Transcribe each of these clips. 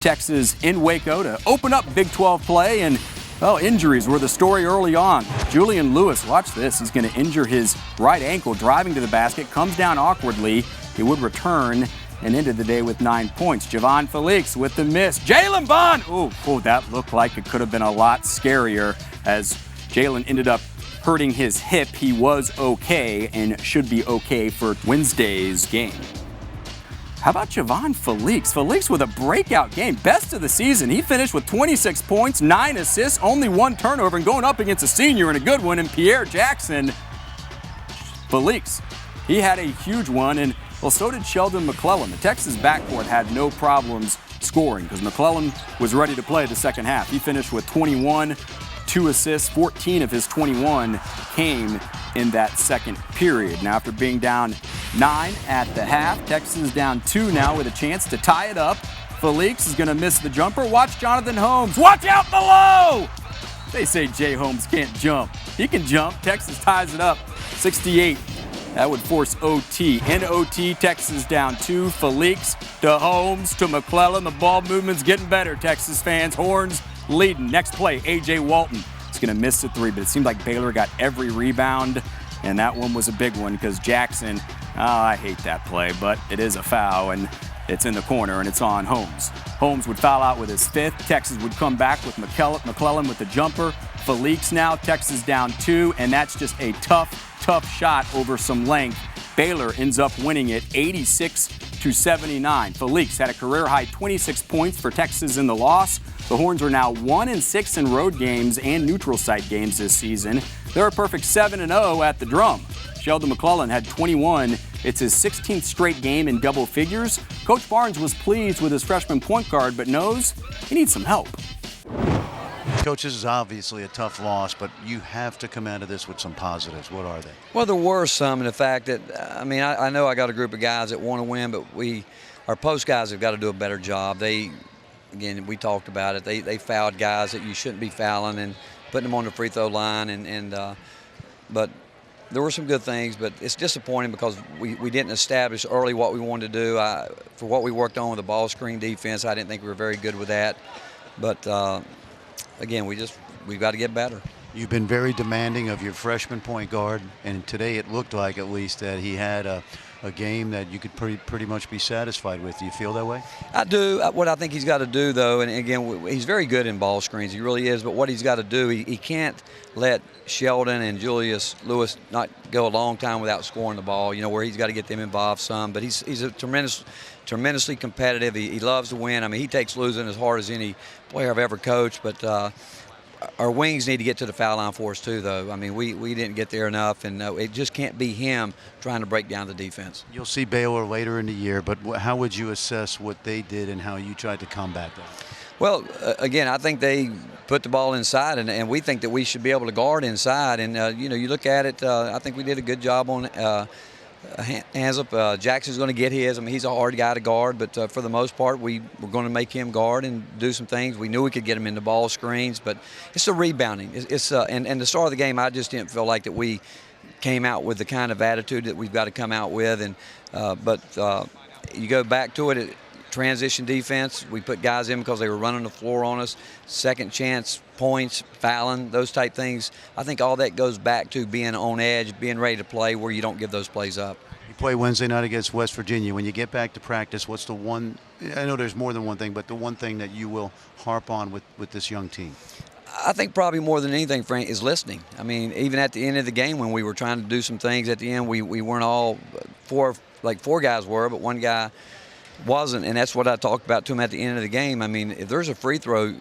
Texas in Waco to open up Big 12 play, and well, injuries were the story early on. Julian Lewis, watch this, he's going to injure his right ankle driving to the basket, comes down awkwardly. He would return and ended the day with 9 points. Javon Felix with the miss. Jalen Bond, oh, that looked like it could have been a lot scarier as Jalen ended up hurting his hip. He was okay and should be okay for Wednesday's game. How about Javon Felix? Felix with a breakout game, best of the season. He finished with 26 points, 9 assists, only 1 turnover, and going up against a senior and a good one in Pierre Jackson. Felix, he had a huge one, and well, so did Sheldon McClellan. The Texas backcourt had no problems scoring because McClellan was ready to play the second half. He finished with 21, 2 assists, 14 of his 21 came in that second period. Now, after being down 9 at the half, Texas is down 2 now with a chance to tie it up. Felix is going to miss the jumper. Watch Jonathan Holmes. Watch out below! They say Jay Holmes can't jump. He can jump. Texas ties it up 68. That would force OT. In OT, Texas down 2. Felix to Holmes to McClellan. The ball movement's getting better, Texas fans. Horns leading. Next play, A.J. Walton. He's going to miss the 3, but it seemed like Baylor got every rebound, and that one was a big one because Jackson, I hate that play, but it is a foul, and it's in the corner, and it's on Holmes. Holmes would foul out with his 5th. Texas would come back with McClellan with the jumper. Felix now, Texas down 2, and that's just a tough shot over some length. Baylor ends up winning it 86-79. Felix had a career-high 26 points for Texas in the loss. The Horns are now 1-6 in road games and neutral site games this season. They're a perfect 7-0 at the drum. Sheldon McClellan had 21. It's his 16th straight game in double figures. Coach Barnes was pleased with his freshman point guard, but knows he needs some help. Coach, this is obviously a tough loss, but you have to come out of this with some positives. What are they? Well, there were some in the fact that, I know I got a group of guys that want to win, but our post guys have got to do a better job. Again, we talked about it. They fouled guys that you shouldn't be fouling and putting them on the free throw line. But there were some good things, but it's disappointing because we didn't establish early what we wanted to do. For what we worked on with the ball screen defense, I didn't think we were very good with that. But again, we've got to get better. You've been very demanding of your freshman point guard, and today it looked like at least that he had a game that you could pretty much be satisfied with. Do you feel that way? I do. What I think he's got to do, though, and again, he's very good in ball screens. He really is. But what he's got to do, he can't let Sheldon and Julius Lewis not go a long time without scoring the ball, where he's got to get them involved some. But he's a tremendously competitive. He loves to win. He takes losing as hard as any player I've ever coached. But our wings need to get to the foul line for us too, though. We didn't get there enough, and it just can't be him trying to break down the defense. You'll see Baylor later in the year, but how would you assess what they did and how you tried to combat that? Well, again, I think they put the ball inside, and we think that we should be able to guard inside. And, you look at it, I think we did a good job on hands up. Jackson's going to get his. He's a hard guy to guard, but for the most part, we were going to make him guard and do some things. We knew we could get him into ball screens, but it's the rebounding. And the start of the game, I just didn't feel like that we came out with the kind of attitude that we've got to come out with. And but you go back to it. Transition defense, we put guys in because they were running the floor on us. Second chance points, fouling, those type things. I think all that goes back to being on edge, being ready to play where you don't give those plays up. You play Wednesday night against West Virginia. When you get back to practice, what's the one, I know there's more than one thing, but the one thing that you will harp on with this young team? I think probably more than anything, Frank, is listening. Even at the end of the game when we were trying to do some things at the end, we weren't all four guys were, but one guy wasn't, and that's what I talked about to him at the end of the game. If there's a free throw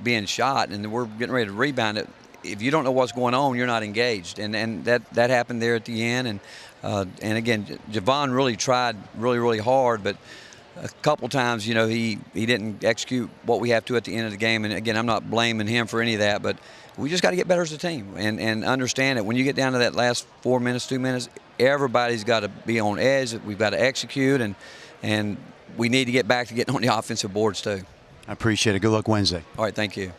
being shot and we're getting ready to rebound it, if you don't know what's going on, you're not engaged, and that happened there at the end. And again, Javon really tried really hard, but a couple times, he didn't execute what we have to at the end of the game. And again, I'm not blaming him for any of that, but we just got to get better as a team and understand that when you get down to that last 4 minutes, 2 minutes, everybody's got to be on edge. We've got to execute, and we need to get back to getting on the offensive boards too. I appreciate it. Good luck Wednesday. All right, thank you.